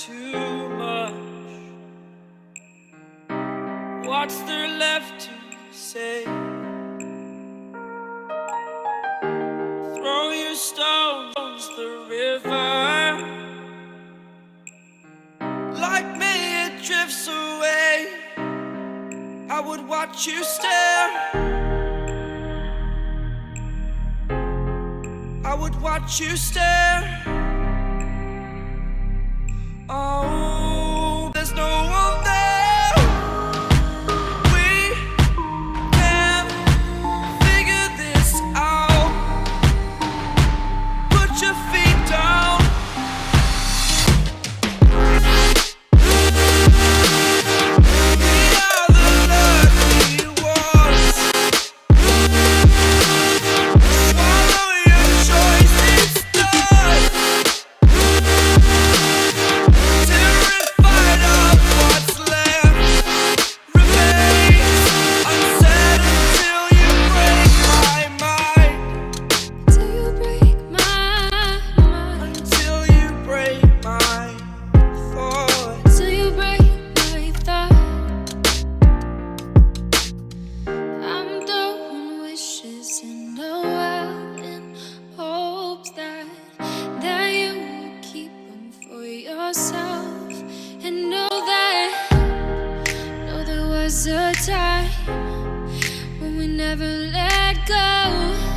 too much. What's there left to say? Throw your stones the river. Like me it drifts away. I would watch you stare. I would watch you stare. Oh, there's no one there. We can figure this out. Put your feet down. We are the lucky ones. Swallow your choice, it's done. Terrified of what's left remains unsaid until you break my mind. Till you break my mind. Until you break my thoughts. Till you break my thought. I'm throwing wishes in the well in hopes that you will keep them for yourself. And know there was a time when we never let go.